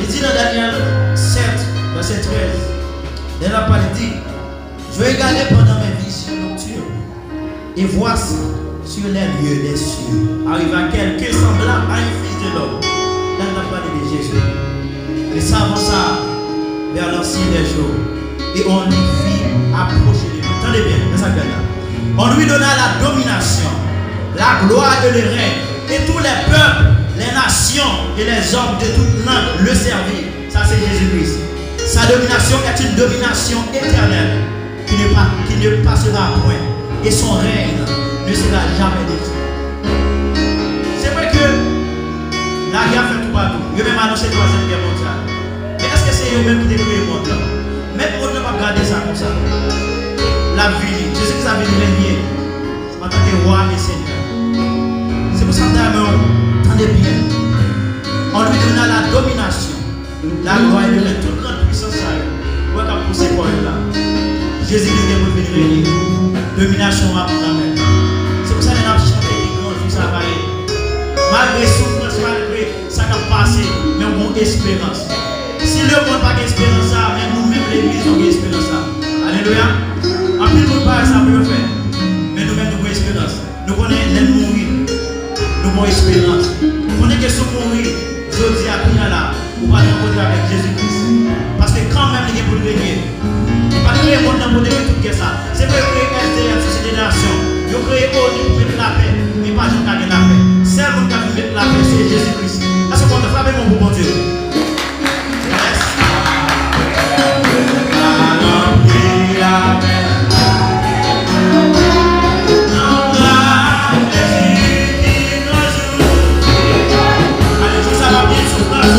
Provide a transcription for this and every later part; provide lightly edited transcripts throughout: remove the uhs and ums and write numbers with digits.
Il dit dans Daniel 7, verset 13, il n'a pas dit, je vais regarder pendant mes visions nocturnes et voici sur les lieux des cieux arrive à quelqu'un semblable à un fils de l'homme. Là, il n'a pas parlé de Jésus. Et s'avança vers l'ancien des jours et on lui fit approcher de lui. Attendez bien, mais ça là. On lui donna la domination, la gloire et le règne, et tous les peuples, les nations et les hommes de toute langue le servirent. Ça c'est Jésus-Christ. Sa domination est une domination éternelle qui ne passera point. Et son règne ne sera jamais détruit. C'est vrai que la guerre fait tout partout. Il a même annoncé la troisième guerre mondiale. Mais est-ce que c'est eux-mêmes qui détruisent le monde? Même on ne va pas garder ça comme ça. La vie, je sais que ça veut régner en tant que roi et seigneur. C'est pour ça que attendez bien. On lui donna la domination, la gloire et le règne, toute grande puissance à eux. Où est-ce qu'on pousse ces points-là? Jésus est venu régner. Domination à pour la même. C'est pour ça que nous avons chanté les grands jours, ça va aller. Malgré souffrance, malgré ça qui a passé, mais on a espérance. Si le monde n'a pas d'espérance, même nous-mêmes, l'église, on a espérance. Alléluia. En plus, nous ne pas ça pour faire. Mais nous-mêmes, nous avons espérance. Nous connaissons les mourir. Nous avons espérance. Nous connaissons que ce mourir, je dis à qui là, ou pas rencontrer avec Jésus-Christ. Parce que quand même, il est pour le régner. Pas créer le monde dans le monde tout ça. C'est vrai que SDF, Société des Nations, ils ont créé ONU pour mettre la paix, mais pas juste gagner la paix. Seul monde qui a pu mettre la paix, c'est Jésus-Christ. Est-ce qu'on te frappe mon bon Dieu? Yes. Allez, ça va bien sur place.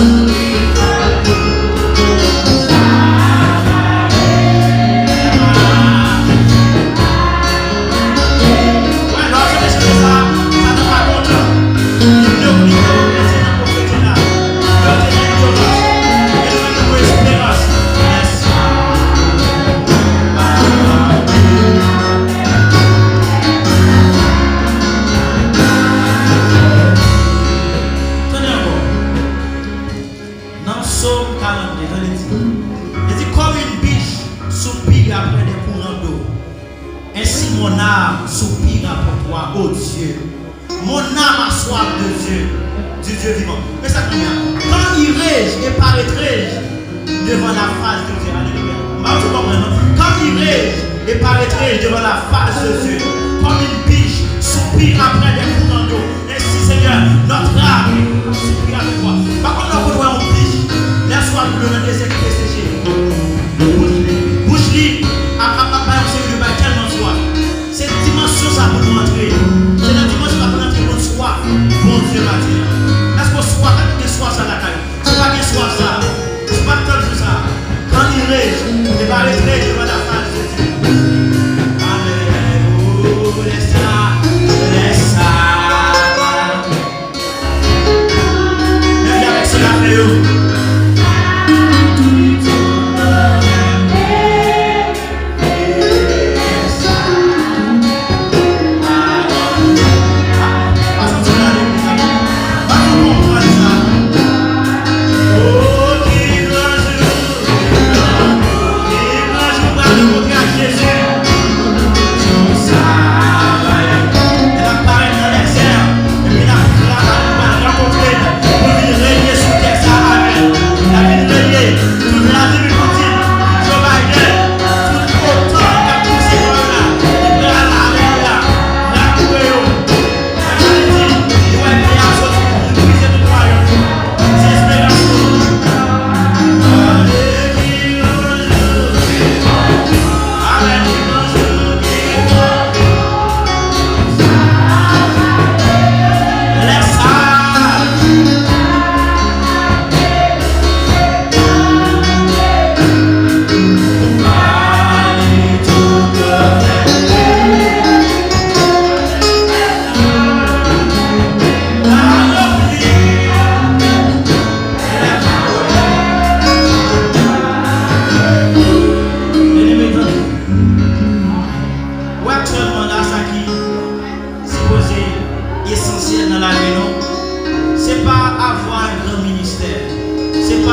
Mon âme soupire pour toi, oh Dieu. Mon âme a soif de Dieu, du Dieu vivant. Mais ça dit bien. Quand irai-je et paraîtrai-je devant la face de Dieu? Alléluia. Quand irai-je et paraîtrai-je devant la face de Dieu? Comme une biche soupire après des courants d'eau. Ainsi, Seigneur, notre âme soupire avec toi. Par contre, on voit une biche. Laisse-moi le désert qui est séché. Bouche-lit. Tellement soif. Cette dimension, ça peut nous entrer. C'est la dimension qui va entrer pour soif. Bon Dieu va dire. Est-ce qu'on soif? Est-ce qu'on soif ça la caille? C'est pas qu'il soif ça. C'est pas tant que ça. Quand il rège, il va rentrer devant la face de Dieu. Alléluia. Laisse ça. Laisse ça. Même avec ce la fait. Oh,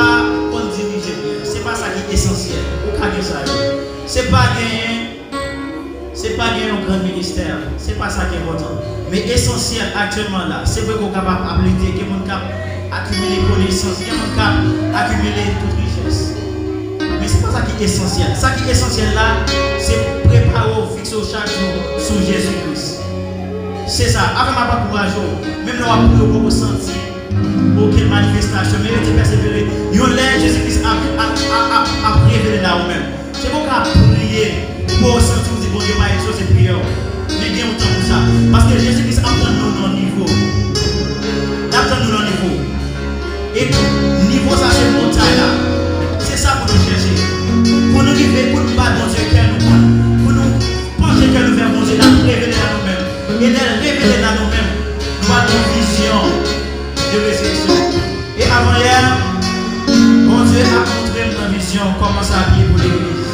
pas qu'on dirige bien. C'est pas ça qui est essentiel. C'est pas gagner un grand ministère. C'est pas ça qui est important. Mais essentiel actuellement là, c'est vrai qu'on est capable d'appliquer, qu'on est capable d'accumuler connaissances, qu'on est capable d'accumuler toute richesse. Mais c'est pas ça qui est essentiel. Ça qui est essentiel là, c'est préparer, fixer chaque jour sur Jésus-Christ. C'est ça. Avec ma part courage, même là on peut ressentir aucune manifestation, mais il persévérer. Il y a Jésus-Christ a révélé là ou même. C'est pour qu'on prier pour sentir que bon Dieu va exaucer prière. Mais bien autant pour ça. Parce que Jésus-Christ apprend nous dans le niveau. Apprend nous dans le niveau. Et niveau ça c'est montagne là. C'est ça pour nous chercher. Pour nous vivre, pour nous battre dans Dieu cœur nous. Pour nous pencher que nous vers mon Dieu, nous révéler à nous-mêmes. Et de révéler à nous-mêmes, nous avons une vision de résurrection. Et avant hier, mon Dieu a montré une vision comment s'habiller pour l'église.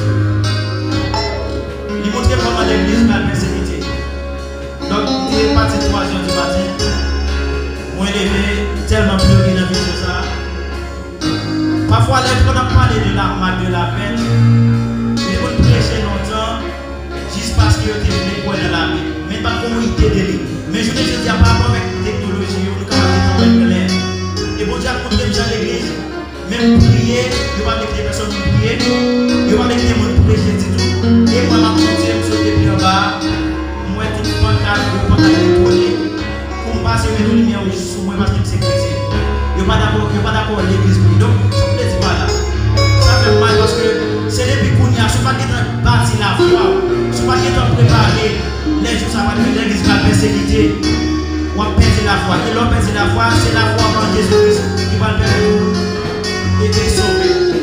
Il montre comment l'église va persécuter. Donc, il est parti 3 heures du matin. Moi, il est tellement pleuré dans la vision ça. Parfois, quand on a parlé de l'armade de la paix, il faut prêcher longtemps, juste parce qu'il était venu pour dans la vie. Mais pas comment il était délire. Mais je ne dis pas rapport avec la technologie, nous sommes en clair. Et bon Dieu a montré dans l'église, même prier, il va avec des personnes qui prient, il va avec des gens qui prêcher tout. Et moi, ma montre, je suis depuis en bas, moi, tout le monde a électronique, pour me passer mes lumières sur moi parce que c'est chrétien. Il n'y a pas d'accord avec l'église. Donc, ça ne me dit pas là. Ça fait mal parce que c'est depuis qu'on y a, ce n'est pas qui est bâti la foi, ce n'est pas qui est préparé. Les jours, ça va être l'église va persécuter. On va perdre la foi. Et l'on perd la foi, c'est la foi en Jésus-Christ qui va le perdre et te sauver.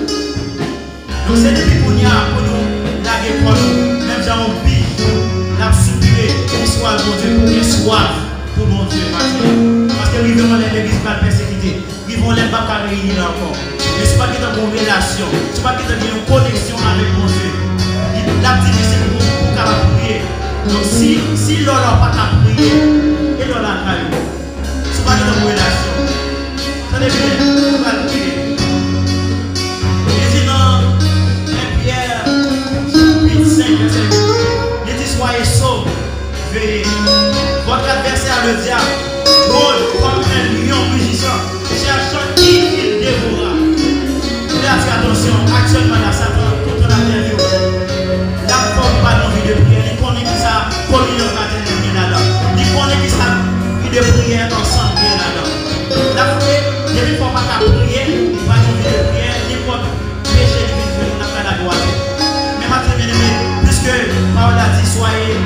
Donc, c'est depuis qu'on y a pour nous laguer pour nous. Même si on pige, la soupiré, qu'on soit bon Dieu, pour qu'il soit pour mon Dieu. Parce que l'église va persécuter. Ils vont les pas réunir encore. Mais ce n'est pas qu'ils ont une relation. Ce n'est pas qu'ils ont une connexion avec mon Dieu. L'activité, c'est pour prier. Donc si l'on n'a pas qu'à prier, et l'on a qu'à prier. Ce n'est pas qu'ils ont une relation. Ça devient, on va prier. Il dit non, Pierre, chapitre 5, verset 8. Il dit soyez sauvés, veillez. Votre adversaire, le diable, rôle comme un lion rugissant, cherchant qui il dévorera. Vous avez attention, actuellement la Satan, tout en a perdu. La forme pas d'envie de prière, il connaît qui ça, communion fraternelle bien là-dedans. Il connaît qui ça, il de prière ensemble bien là-dedans. La foi, il ne faut pas prier, il va d'envie de prière, il faut pécher, il n'a pas la gloire. Mais maintenant, bien aimé, puisque Paul a dit soyez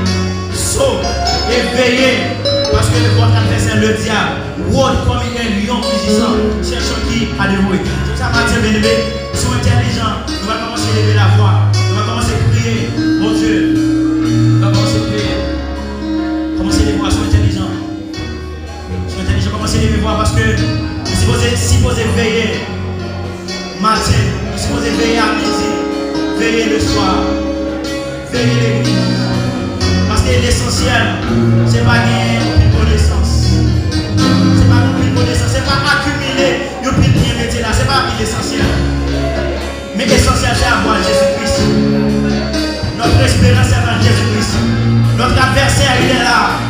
saufs et veillez. Parce que votre adversaire, le diable, rôde comme un lion rugissant, cherchant qui a dévoué. C'est ça, Mathieu bien-aimé, sois intelligent, nous allons commencer à lever la voix, nous allons commencer à prier, mon Dieu, nous allons commencer à prier. Commencez à lever la voix, sois intelligent. Sois intelligent, commencez à lever la voix parce que nous sommes supposés veiller matin, nous sommes supposés veiller à midi, veiller le soir, veiller l'église. Parce que l'essentiel, c'est pas gagner une connaissance. C'est pas une connaissance, c'est pas accumuler une bien métier là, c'est pas l'essentiel. Mais l'essentiel, c'est avoir Jésus-Christ. Notre espérance, c'est avoir Jésus-Christ. Notre adversaire, il est là.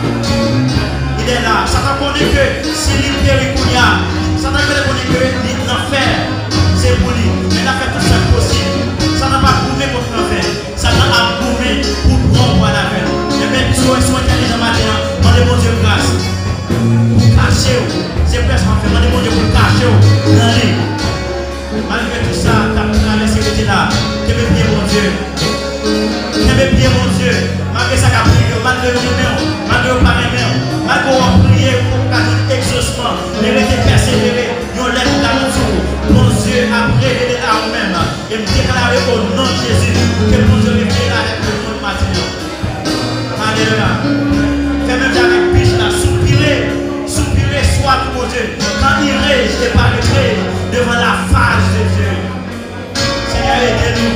Il est là. Satan connaît que s'il est péricounia, Satan connaît que l'enfer, c'est pour lui. Mais il a fait tout ça possible. Satan n'a pas prouvé pour l'enfer. Satan a prouvé pour prendre la veine. Sois intelligent maintenant, demandez mon Dieu grâce. Pour cacher, c'est presque en fait, demandez mon Dieu pour cacher dans lui. Malgré tout ça, tu as traversé ce là. Tu veux prier mon Dieu. Tu veux prier mon Dieu. Malgré ça, tu as prié, malgré le numéro, malgré le parrain, malgré on prier pour occasion d'exaucement, mais rester persévérer, nous lève la main. Mon Dieu a révélé à nous-mêmes et me déclarer au nom de Jésus que mon Dieu révélera avec le nom de matin. Alléluia. Fais même avec piche là, soupirer, soit pour Dieu. Quand il rège et paraîtrait devant la face de Dieu. Seigneur, aidez-nous.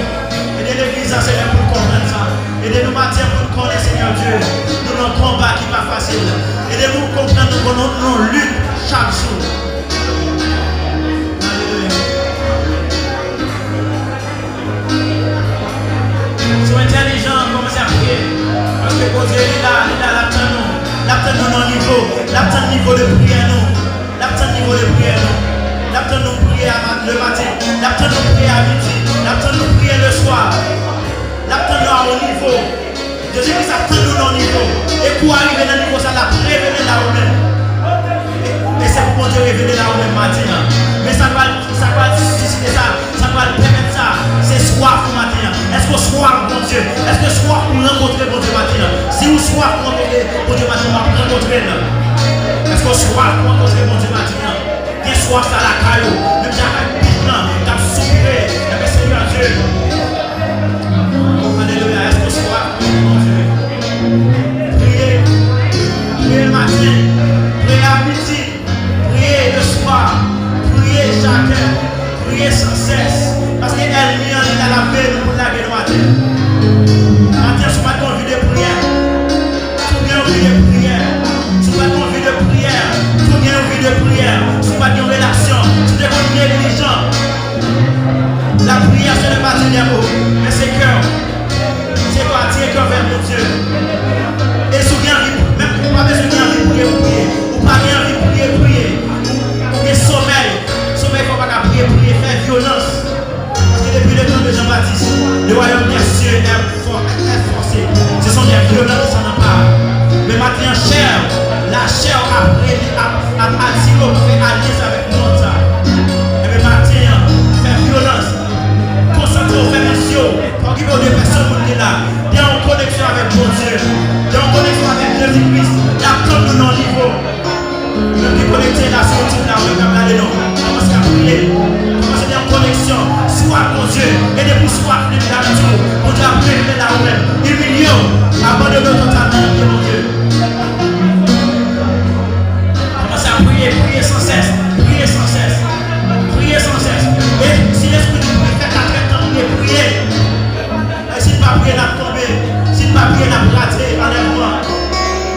Aidez l'église, Seigneur, pour comprendre ça. Aidez-nous matin pour connaître, Seigneur Dieu. Nous avons un combat qui n'est pas facile. Aidez-nous à comprendre que nous luttons chaque jour. Alléluia. niveau de prière, non. L'absent niveau de prière, non. L'absent nous prier le matin. L'absent nous prier à midi. L'absent nous prier le soir. L'absent nous à haut niveau. Jésus-Christ a pris nous dans le niveau. Et pour arriver dans le niveau, ça l'a révélé là où même. Et c'est pour Dieu révéler là où même matin. Mais ça va susciter ça. Ça va permettre ça. C'est soif pour matin. Est-ce que soif pour Dieu? Est-ce que soif pour rencontrer mon Dieu matin? Si vous soif pour rencontrer mon Dieu matin, on va rencontrer. Est-ce que soif pour rencontrer mon Dieu matin? Bien soif ça la caillou. Même si avec piche là, t'as soupiré. Mais Seigneur Dieu. Alléluia. Est-ce que soif pour mon Dieu? Priez. Priez le matin. Priez à midi. Priez le soir. Priez chacun. Priez sans cesse. Parce qu'elle vient à la paix pour la guerre matin. Matin, je pas envie de prière. Tout bien envie de prière. Tu pas envie de prière. Tout bien envie de prière. Tu pas de relation. Tu deviens négligent. La prière, ce n'est pas un mot, mais c'est cœur. C'est partir cœur vers mon Dieu. Et souviens, même pas besoin de prier, prier. Ou pas bien prier, prier. Ou sommeil. Sommeil, il ne faut pas prier, faire violence. Parce que depuis le temps de Jean-Baptiste, le royaume des cieux est forcé. Ce sont des violences qui s'en emparent. Mais maintenant, la chair a attiré au fait alliance avec nous. Et bien maintenant, faire violence. Concentrez au fait monsieur. Occupez aux deux personnes qui sont là. Bien en connexion avec mon Dieu. Bien en connexion avec Jésus-Christ. Là, comme nous dans le niveau. Même qui connecté là, sur tout là, même là, non. Commencez à prier. Commencez à en connexion. Soit mon Dieu. Et de vous soit plus là tout. Mon Dieu a prévu là où même. Humilions. Abandonnons totalement, mon Dieu. Commencez à prier, prier sans cesse. Prier sans cesse. Prier sans cesse. Et si l'esprit de prier fait la traite, prier. Et si pas prier, n'a tombé. Si pas prier, n'a raté, enlève-moi.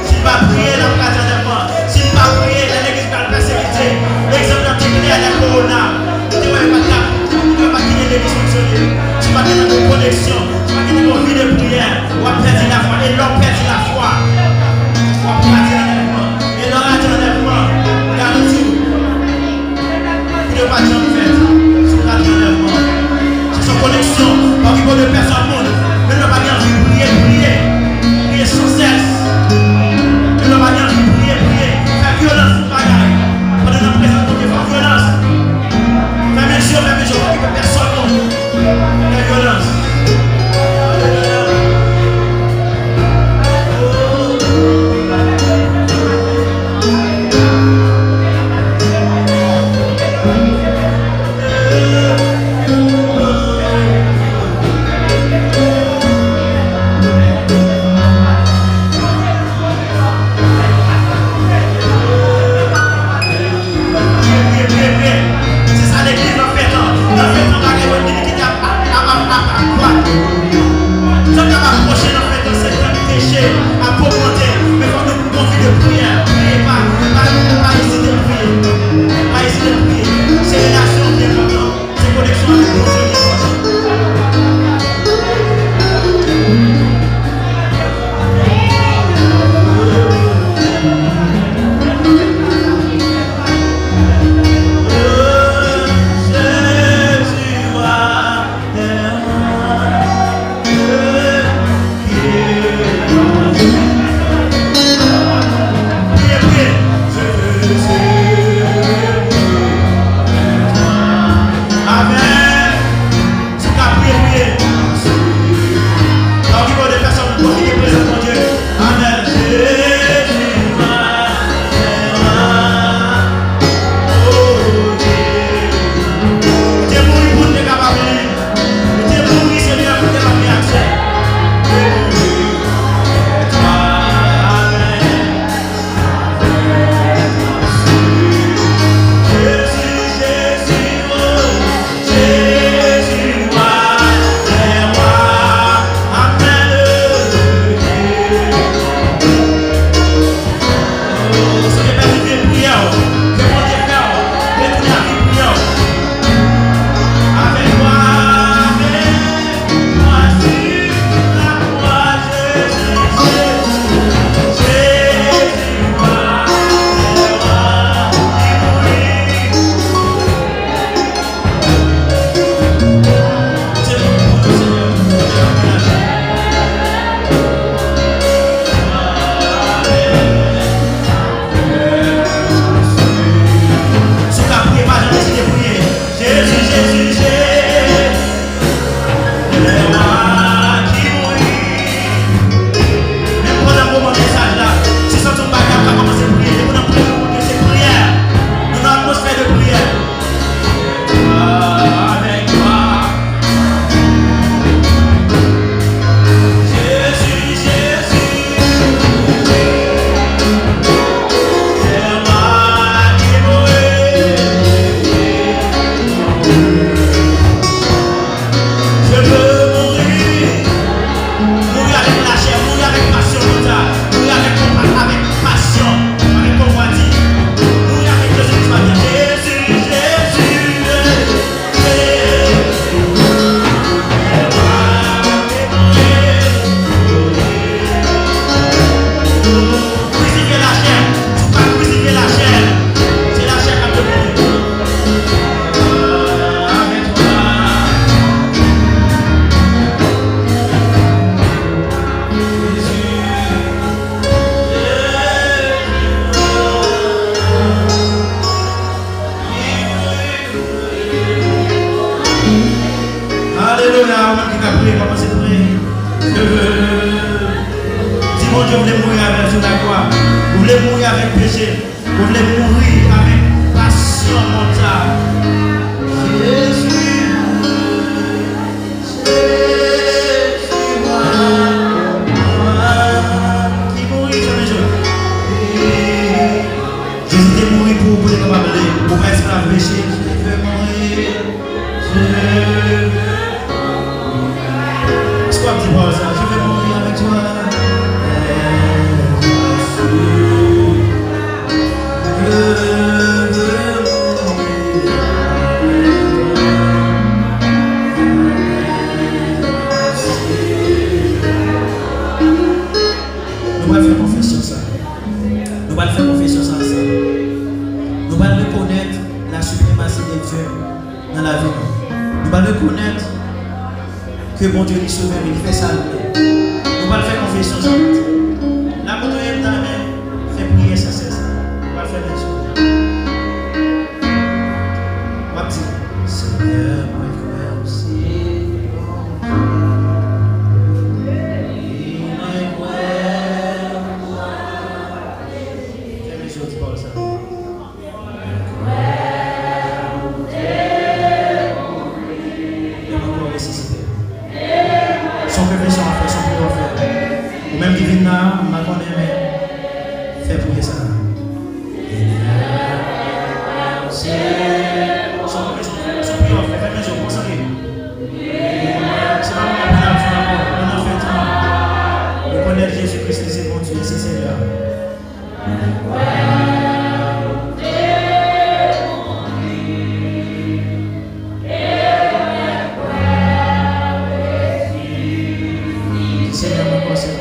Si pas prier, n'a raté, enlève-moi. Si pas prier, l'église va le persécuter. L'exemple de Tigné à la corona. Tu ne vas pas quitter l'église fonctionner. Tu vas quitter nos connexions. Tu vas quitter nos vies de prière. On va perdre la foi. Et l'homme perd la foi. On va perdre l'enlèvement. Et l'homme a dit l'enlèvement. Regarde tout. Il ne va pas dire en fait. C'est pas l'enlèvement. C'est son connexion. Parce qu'il faut de personne au monde. Mais l'homme a bien envie de prier, prier. Prier sans cesse. Mais l'homme a bien envie de prier, prier. Faire violence, bagaille. Pendant la présence de Dieu, faire violence. Faire mesure, pour qu'il ne personne au monde. Faire violence. Alléluia, on qui a prié, comment c'est prié. Si mon Dieu voulait mourir avec sur la croix, vous voulez mourir avec péché, vous voulez mourir avec passion mentale. Jésus, qui mourit sur les jours. Jésus est mort pour les capables, pour esclaves péché. Je veux mourir. C'est quoi petit bois ça? Je vais mourir avec toi. Nous allons faire confession ça. Nous allons faire confession ça ensemble. Nous allons reconnaître la suprématie de Dieu dans la vie. Nous allons reconnaître que mon Dieu est sauveur, il fait ça. Nous allons faire confession ça. La moto est dans la main, fait prier ça, c'est ça. Nous allons faire des choses. On va dire, Seigneur, moi je crois aussi. Même qui vient là, je connais, mais fais prier ça. Son prière, fais mes jours, concentrez. C'est pas moi qui a fait encore, on a fait tout. Reconnaître Jésus-Christ, c'est mon Dieu, c'est Seigneur. Seigneur, mon conseil.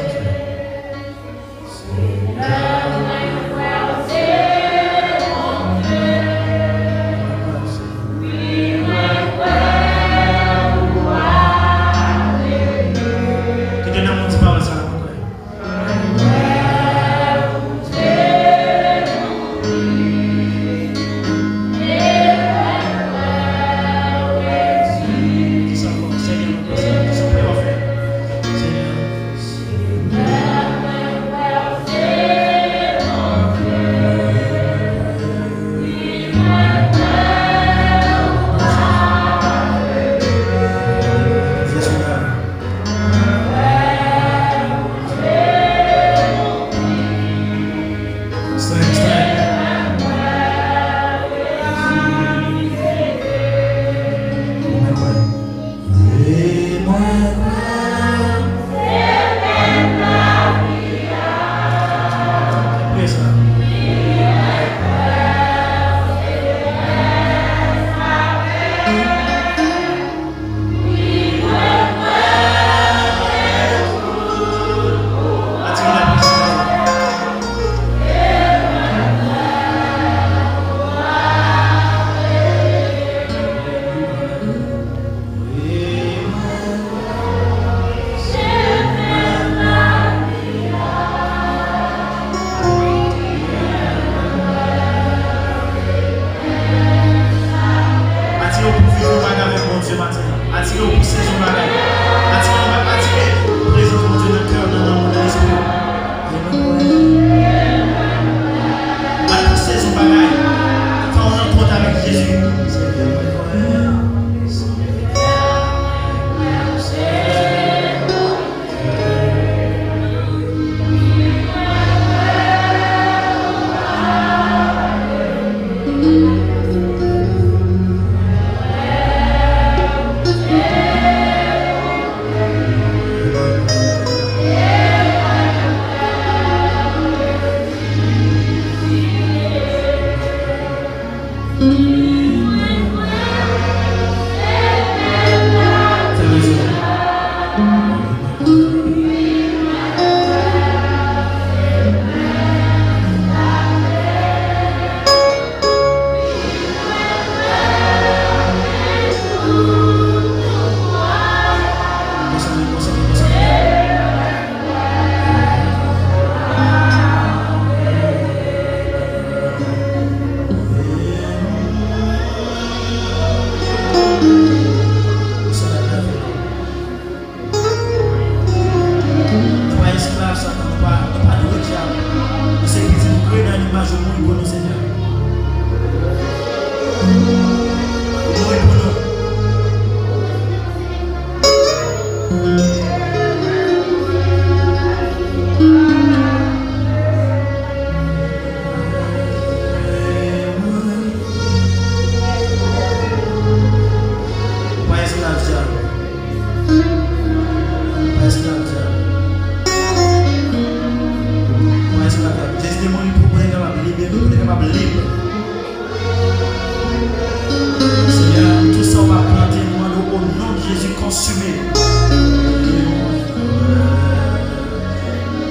Seigneur, tout ça on va planter au nom de Jésus consumé.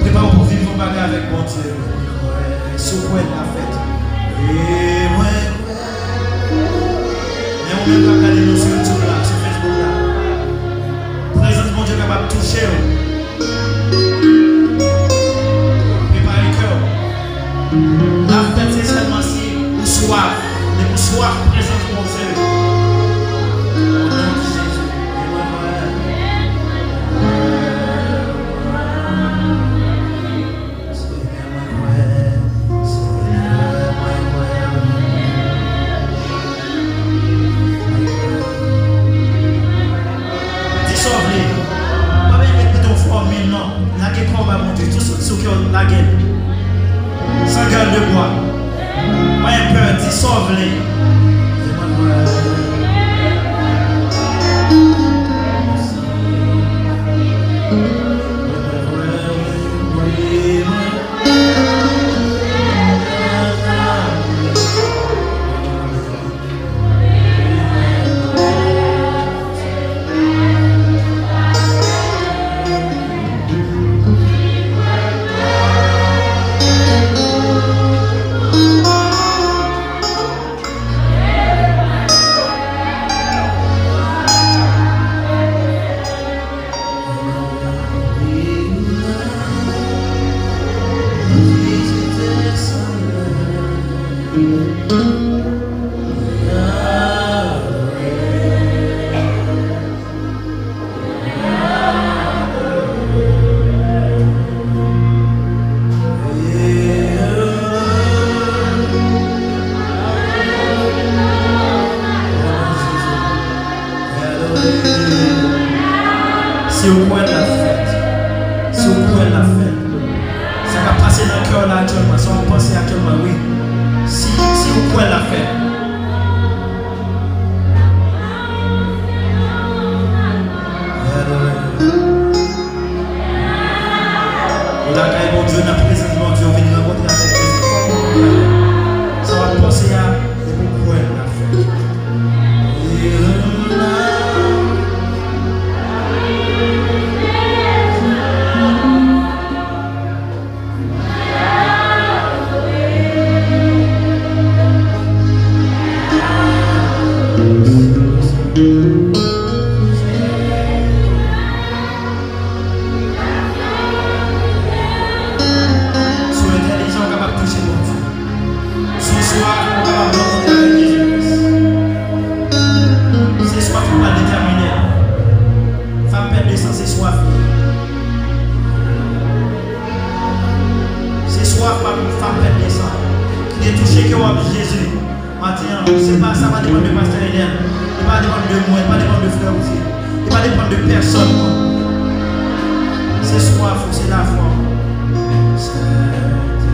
Préparons pour vivre nos bagages avec mon Dieu. Sur quoi elle l'a fait. Et moi, mais on même pas regarder nos sur YouTube là, sur Facebook là. Présence mon Dieu capable de toucher. Préparez le cœur. La fête c'est seulement si vous soif, mais vous soif présence de mon Dieu. Au nom de Jésus. La gueule, sans gueule de bois, pas un peu, dissolve-les. Si vous pouvez la fête, si vous pouvez la fête, ça va passer dans le cœur là actuellement, ça va passer actuellement, oui. Si vous pouvez la fête. Mon Dieu, dans la présence de mon Dieu, venez rencontrer avec Jésus. Ça va passer à vous pouvez la fête. Jésus, maintenant, c'est pas ça va dépendre de pasteur Hélène, il va dépendre de moi, il va dépendre de frère aussi, il va dépendre de personne. C'est soif, c'est la foi. Saint-Esprit,